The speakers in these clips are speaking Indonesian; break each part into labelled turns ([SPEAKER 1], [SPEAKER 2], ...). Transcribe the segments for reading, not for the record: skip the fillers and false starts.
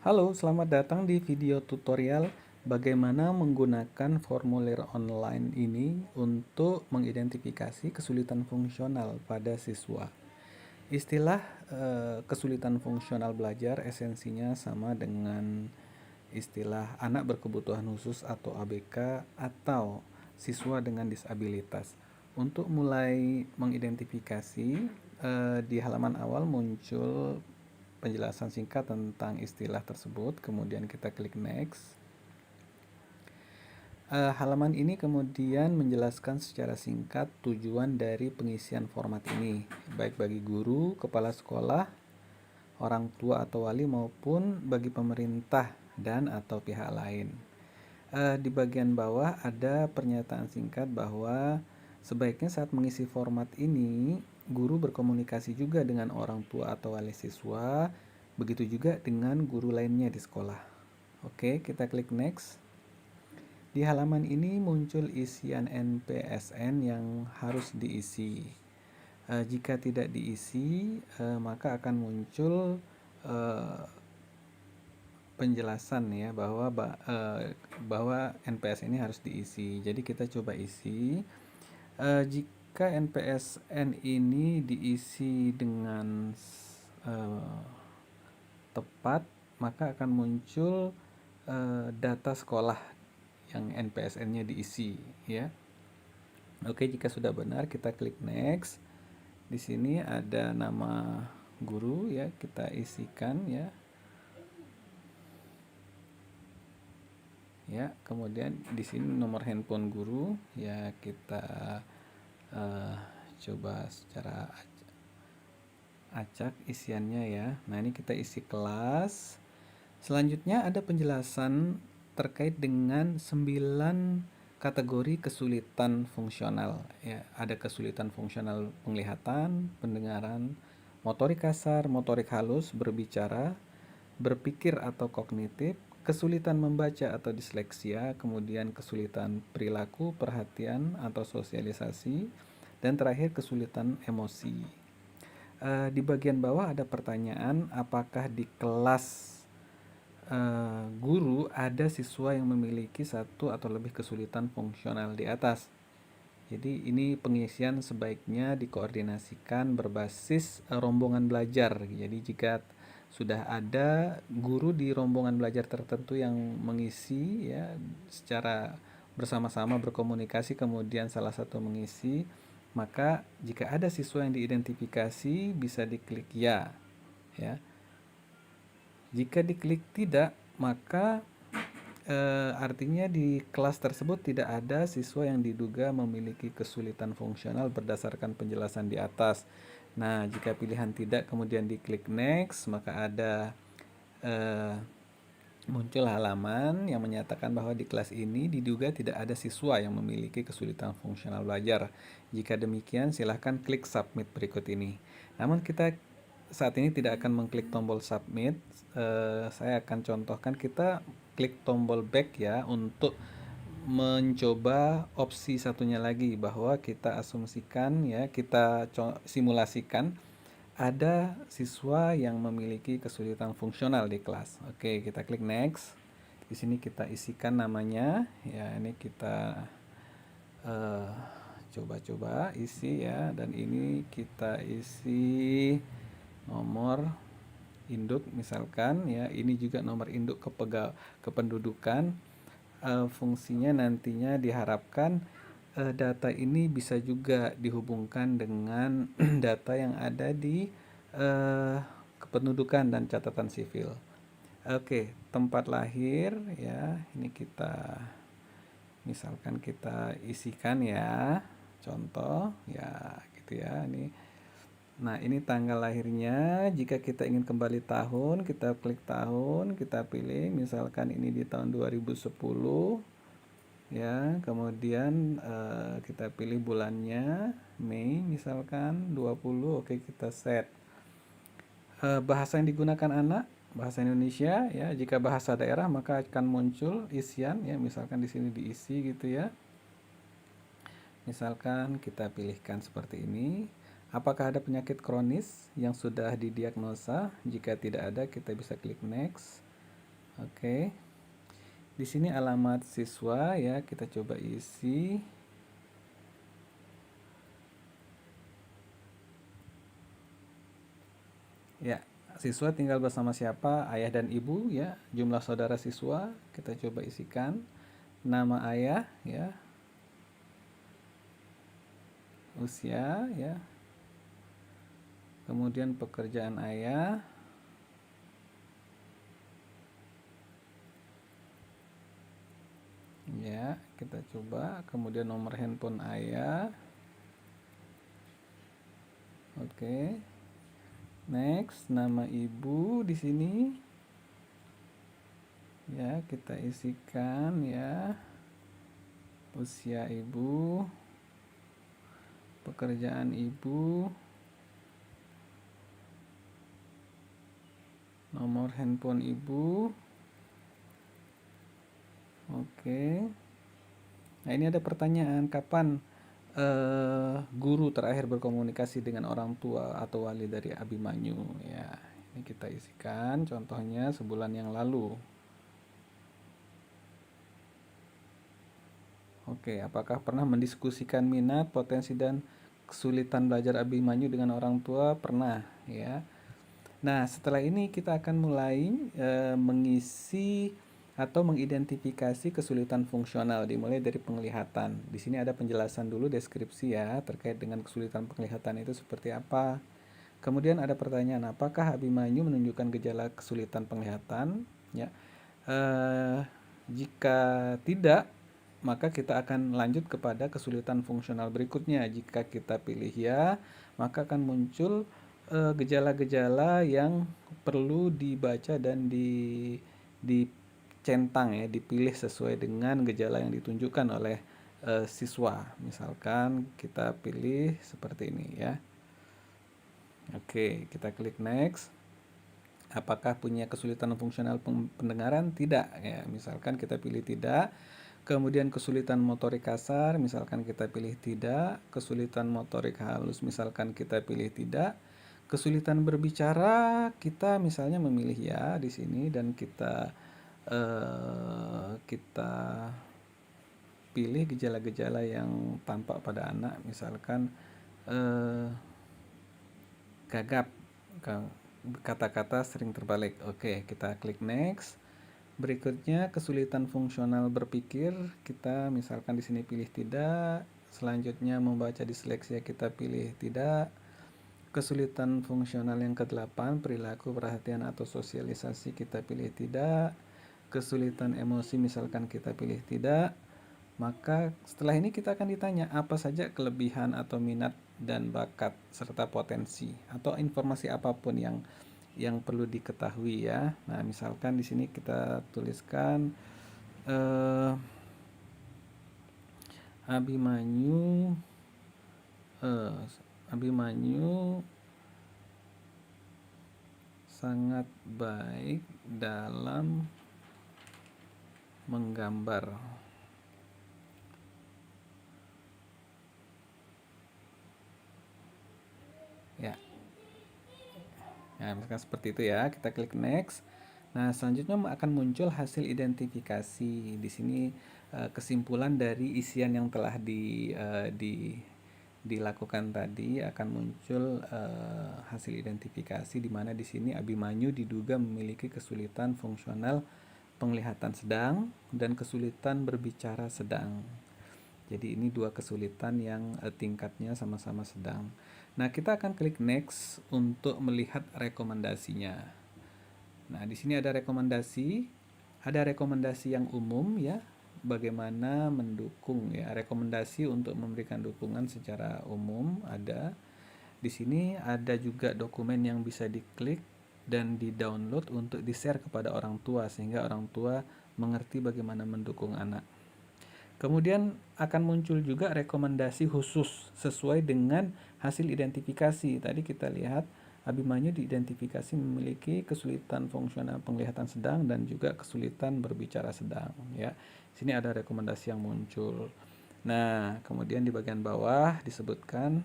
[SPEAKER 1] Halo, selamat datang di video tutorial bagaimana menggunakan formulir online ini untuk mengidentifikasi kesulitan fungsional pada siswa. Istilah kesulitan fungsional belajar esensinya sama dengan istilah anak berkebutuhan khusus atau ABK atau siswa dengan disabilitas. Untuk mulai mengidentifikasi, di halaman awal muncul penjelasan singkat tentang istilah tersebut, kemudian kita klik next. Halaman ini kemudian menjelaskan secara singkat tujuan dari pengisian format ini, baik bagi guru, kepala sekolah, orang tua atau wali maupun bagi pemerintah dan atau pihak lain. Di bagian bawah ada pernyataan singkat bahwa sebaiknya saat mengisi format ini, guru berkomunikasi juga dengan orang tua atau wali siswa, begitu juga dengan guru lainnya di sekolah. Oke, kita klik next. Di halaman ini muncul isian NPSN yang harus diisi. Jika tidak diisi, maka akan muncul penjelasan ya bahwa NPS ini harus diisi. Jadi kita coba isi. Jika NPSN ini diisi dengan tepat, maka akan muncul data sekolah yang NPSN-nya diisi ya. Oke, jika sudah benar kita klik next. Di sini ada nama guru ya, kita isikan ya. Ya, kemudian di sini nomor handphone guru ya, kita coba secara acak isiannya ya. Nah, ini kita isi kelas. Selanjutnya ada penjelasan terkait dengan 9 kategori kesulitan fungsional ya. Ada kesulitan fungsional penglihatan, pendengaran, motorik kasar, motorik halus, berbicara, berpikir atau kognitif, kesulitan membaca atau disleksia, kemudian kesulitan perilaku, perhatian atau sosialisasi, dan terakhir kesulitan emosi. Di bagian bawah ada pertanyaan, apakah di kelas guru ada siswa yang memiliki satu atau lebih kesulitan fungsional di atas. Jadi ini pengisian sebaiknya dikoordinasikan berbasis rombongan belajar. Jadi jika sudah ada guru di rombongan belajar tertentu yang mengisi ya secara bersama-sama berkomunikasi, kemudian salah satu mengisi, maka jika ada siswa yang diidentifikasi bisa diklik ya. Jika diklik tidak, maka artinya di kelas tersebut tidak ada siswa yang diduga memiliki kesulitan fungsional berdasarkan penjelasan di atas. Nah, jika pilihan tidak kemudian diklik next, maka ada muncul halaman yang menyatakan bahwa di kelas ini diduga tidak ada siswa yang memiliki kesulitan fungsional belajar. Jika demikian, silahkan klik submit berikut ini. Namun kita saat ini tidak akan mengklik tombol submit. Saya akan contohkan, kita klik tombol back ya untuk mencoba opsi satunya lagi, bahwa kita asumsikan ya, kita simulasikan ada siswa yang memiliki kesulitan fungsional di kelas. Oke, kita klik next. Di sini kita isikan namanya ya, ini kita coba-coba isi ya, dan ini kita isi nomor induk misalkan ya, ini juga nomor induk kependudukan. Fungsinya nantinya diharapkan data ini bisa juga dihubungkan dengan data yang ada di kependudukan dan catatan sipil. Oke, tempat lahir ya, ini kita misalkan kita isikan ya, contoh ya gitu ya. Nah, ini tanggal lahirnya. Jika kita ingin kembali tahun, kita klik tahun, kita pilih misalkan ini di tahun 2010 ya. Kemudian kita pilih bulannya, Mei misalkan 20. Oke, kita set. Bahasa yang digunakan anak, bahasa Indonesia ya. Jika bahasa daerah maka akan muncul isian ya, misalkan di sini diisi gitu ya. Misalkan kita pilihkan seperti ini. Apakah ada penyakit kronis yang sudah didiagnosa? Jika tidak ada, kita bisa klik next. Oke. Di sini alamat siswa ya, kita coba isi. Ya, siswa tinggal bersama siapa? Ayah dan ibu ya. Jumlah saudara siswa kita coba isikan. Nama ayah ya, usia ya. Kemudian pekerjaan ayah. Ya, kita coba. Kemudian nomor handphone ayah. Oke. Next, nama ibu di sini. Ya, kita isikan ya. Usia ibu, pekerjaan ibu, nomor handphone ibu. Oke. Nah, ini ada pertanyaan, kapan guru terakhir berkomunikasi dengan orang tua atau wali dari Abimanyu ya. Ini kita isikan contohnya sebulan yang lalu. Oke, apakah pernah mendiskusikan minat, potensi dan kesulitan belajar Abimanyu dengan orang tua? Pernah ya. Nah, setelah ini kita akan mulai mengisi atau mengidentifikasi kesulitan fungsional, dimulai dari penglihatan. Di sini ada penjelasan dulu, deskripsi ya, terkait dengan kesulitan penglihatan itu seperti apa. Kemudian ada pertanyaan, apakah Abimanyu menunjukkan gejala kesulitan penglihatan? Ya, jika tidak, maka kita akan lanjut kepada kesulitan fungsional berikutnya. Jika kita pilih ya, maka akan muncul gejala-gejala yang perlu dibaca dan dicentang ya, dipilih sesuai dengan gejala yang ditunjukkan oleh siswa. Misalkan kita pilih seperti ini ya. Oke, kita klik next. Apakah punya kesulitan fungsional pendengaran? Tidak ya. Misalkan kita pilih tidak. Kemudian kesulitan motorik kasar, misalkan kita pilih tidak. Kesulitan motorik halus, misalkan kita pilih tidak. Kesulitan berbicara, kita misalnya memilih ya di sini dan kita pilih gejala-gejala yang tampak pada anak, misalkan gagap, kata-kata sering terbalik. Oke, kita klik next. Berikutnya kesulitan fungsional berpikir, kita misalkan di sini pilih tidak. Selanjutnya membaca disleksia, kita pilih tidak. Kesulitan fungsional yang ke-8, perilaku, perhatian atau sosialisasi, kita pilih tidak. Kesulitan emosi misalkan kita pilih tidak. Maka setelah ini kita akan ditanya apa saja kelebihan atau minat dan bakat serta potensi atau informasi apapun yang perlu diketahui ya. Nah, misalkan di sini kita tuliskan Abimanyu Abimanyu sangat baik dalam menggambar. Ya. Nah, misalkan seperti itu ya, kita klik next. Nah, selanjutnya akan muncul hasil identifikasi. Di sini kesimpulan dari isian yang telah dilakukan tadi akan muncul hasil identifikasi, di mana di sini Abimanyu diduga memiliki kesulitan fungsional penglihatan sedang dan kesulitan berbicara sedang. Jadi ini dua kesulitan yang tingkatnya sama-sama sedang. Nah, kita akan klik next untuk melihat rekomendasinya. Nah, di sini ada rekomendasi yang umum ya, bagaimana mendukung ya, rekomendasi untuk memberikan dukungan secara umum ada. Di sini ada juga dokumen yang bisa diklik dan di-download untuk di-share kepada orang tua sehingga orang tua mengerti bagaimana mendukung anak. Kemudian akan muncul juga rekomendasi khusus sesuai dengan hasil identifikasi. Tadi kita lihat Abimanyu diidentifikasi memiliki kesulitan fungsional penglihatan sedang dan juga kesulitan berbicara sedang ya. Sini ada rekomendasi yang muncul. Nah, kemudian di bagian bawah disebutkan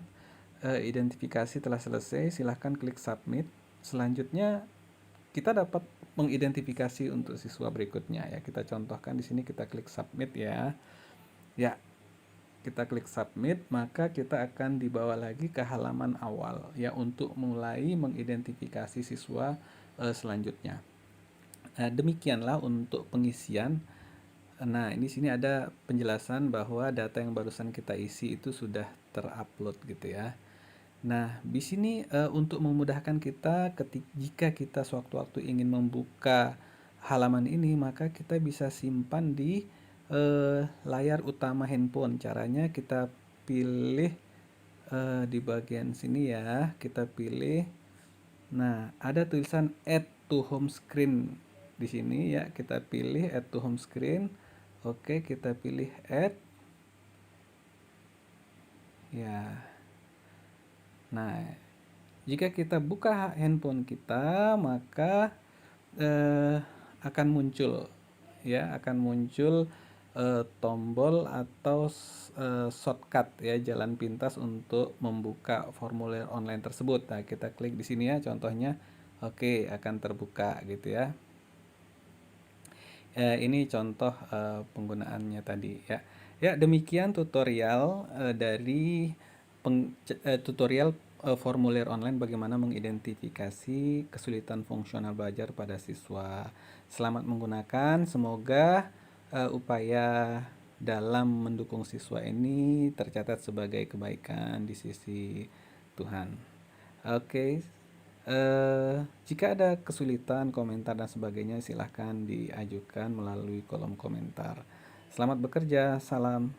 [SPEAKER 1] identifikasi telah selesai, silahkan klik submit. Selanjutnya kita dapat mengidentifikasi untuk siswa berikutnya ya. Kita contohkan di sini, kita klik submit ya. Ya, kita klik submit, maka kita akan dibawa lagi ke halaman awal ya untuk mulai mengidentifikasi siswa selanjutnya. Demikianlah untuk pengisian. Nah, ini sini ada penjelasan bahwa data yang barusan kita isi itu sudah terupload gitu ya. Nah, di sini untuk memudahkan kita jika kita sewaktu-waktu ingin membuka halaman ini, maka kita bisa simpan di layar utama handphone. Caranya kita pilih di bagian sini ya, kita pilih. Nah, ada tulisan add to home screen di sini ya, kita pilih add to home screen. Oke, kita pilih add. Ya. Nah, jika kita buka handphone kita, maka akan muncul ya, akan muncul tombol atau shortcut ya, jalan pintas untuk membuka formulir online tersebut. Nah, kita klik di sini ya, contohnya. Oke, akan terbuka gitu ya. Ini contoh penggunaannya tadi ya. Ya, demikian tutorial dari tutorial formulir online bagaimana mengidentifikasi kesulitan fungsional belajar pada siswa. Selamat menggunakan, semoga upaya dalam mendukung siswa ini tercatat sebagai kebaikan di sisi Tuhan. Oke, jika ada kesulitan, komentar dan sebagainya silahkan diajukan melalui kolom komentar. Selamat bekerja, salam.